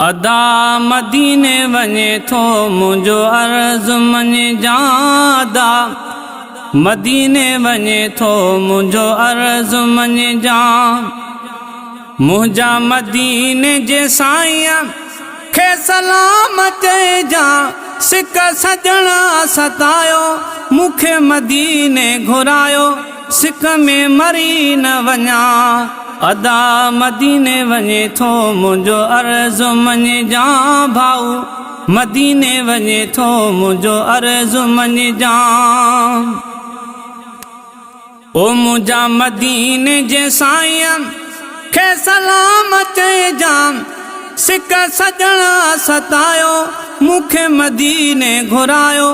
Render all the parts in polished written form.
अदा मदीने वञे थो मुंहिंजो अर्ज़ मञे जादा मदीने वञे थो मुंहिंजो अर्ज़ मञे जा मुंहिंजा मदीने जे साईं खे सलाम चइजा सिक सजणा सतायो मूंखे मदीने घुरायो सिक में मरी न वञा अदा मदीने वञे थो मुंहिंजो अर्ज़ मञे जा भाऊ मदीने वञे थो मुंहिंजो अर्ज़ मञे जा ओ मुंहिंजा मदीने जे साईं खे सलाम चइजा सिक सजणा सतायो मूंखे मदीने घुरायो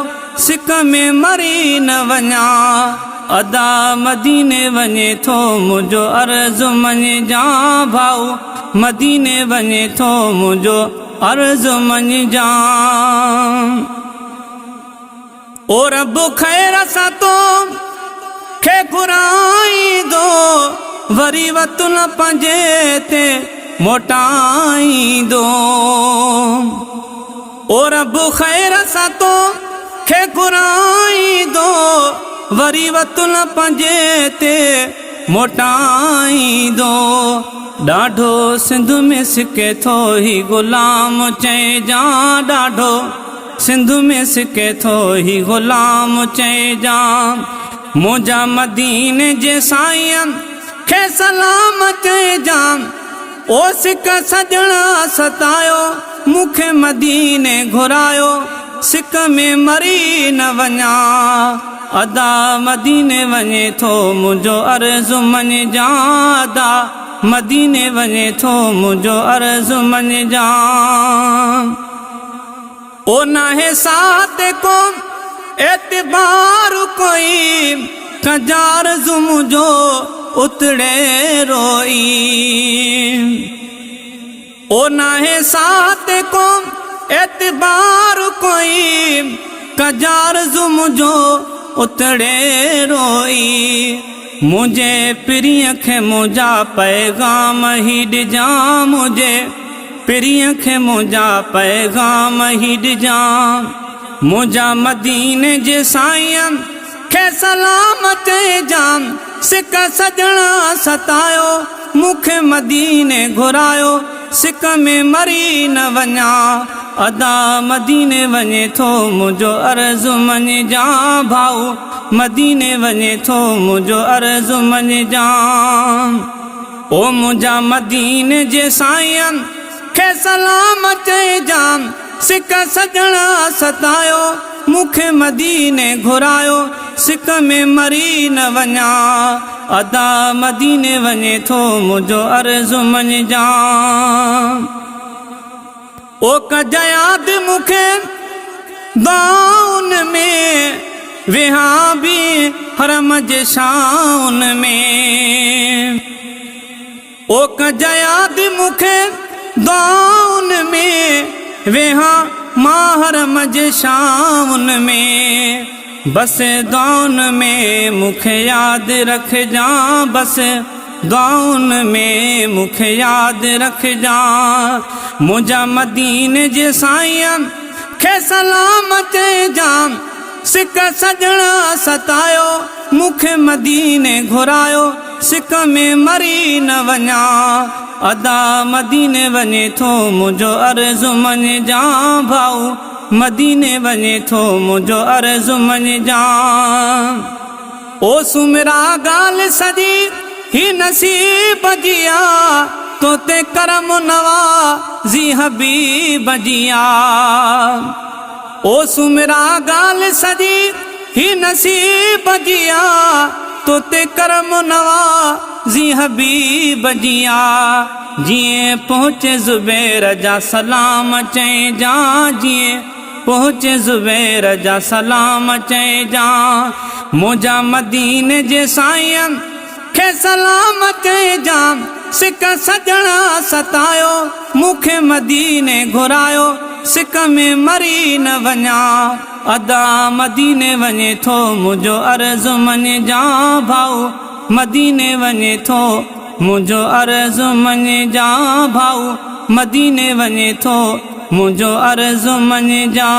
सिक में मरी न वञा अदा मदीने वञे थो मुंहिंजो अर्ज़ मञे जा भाऊ मदीने वञे थो मुंहिंजो अर्ज़ मञे जा ओ रब ख़ैर सां तो खे घुराईंदो वरी वतन पंहिंजे ते मोटाईंदो ओ रब ख़ैर सां तो खे घुराईंदो वरी वतन पंहिंजे ते मोटाईंदो ॾाढो सिंध में सिके थो ही ग़ुलाम चइजा ॾाढो सिंध में सिके थो ही ग़ुलाम चइजा मुंहिंजा मदीने जे साईं खे सलाम चइजा ओ सिक सजणा सतायो मूंखे मदीने घुरायो सिक में मरी न वञा अदा मदीने वञे थो मुंहिंजो अर्ज़ मञे जा अदा मदीने वञे थो मुंहिंजो अर्ज़ मञे जा ओ नाहे साथ को एतबार कोई कजार मुंहिंजो उतड़े रोई ओ नाहे साथ को एतबार कोई कजार मुंहिंजो उतड़े रोई मुझे प्रिय खे मुंहिंजा पैगाम ही ॾिजा मुझे प्रिय खे मुंहिंजा पैगाम ही ॾिजा मुंहिंजा मदीने जे साईं खे सलाम चइजा सिक सजणा सतायो मूंखे मदीने घुरायो सिक में मरी न वञा अदा मदीने वञे थो मुंहिंजो अर्ज़ मञे जा भाऊ मदीने वञे थो मुंहिंजो अर्ज़ मञे जा ओ मुंहिंजा मदीने जे साईं खे सलाम चइजा सिक सजणा सतायो मूंखे मदीने घुरायो सिक में मरी न वञा अदा मदीने वञे थो मुंहिंजो अर्ज़ मञे जा ओ कजा याद मूंखे दाउन में वेहा बि हरम जे शाउन में ओ कजा याद मूंखे दाउन में वेहा मां हरम जे शाउन में बस दाउन में मूंखे यादि रखजा बस दाउन में मूंखे यादि रखजा मुंहिंजा मदीने जे साईं खे सलाम चइजा सिक सजणा सतायो मूंखे मदीने घुरायो सिक में मरी न वञा अदा मदीने वञे थो मुंहिंजो अर्ज़ मञे जा भाऊ मदीने वञे थो मुंहिंजो अर्ज़ मञे जा ओ सुमरा ॻाल्हि सॼी ही नसीब जिया तो ते करम नवाज़ी हबीब जिया ओ सुमरा ॻाल्हि सॼी ही नसीब जिया तो ते करम नवाज़ी हबीब जिया जिए पहुँचे ज़ुबैर जा सलाम चइजा जिए पहुँचे ज़ुबैर जा सलाम चइजा मुंहिंजा मदीने जे साईं खे सलाम चइजा सिक सजणा सतायो मूंखे मदीने घुरायो सिक में मरी न वञा अदा मदीने वञे थो मुंहिंजो अर्ज़ मञे जा भाऊ मदीने वञे थो मुंहिंजो अर्ज़ु मञे जा भाऊ मदीने वञे थो मुंहिंजो अर्ज़ु मञे जा।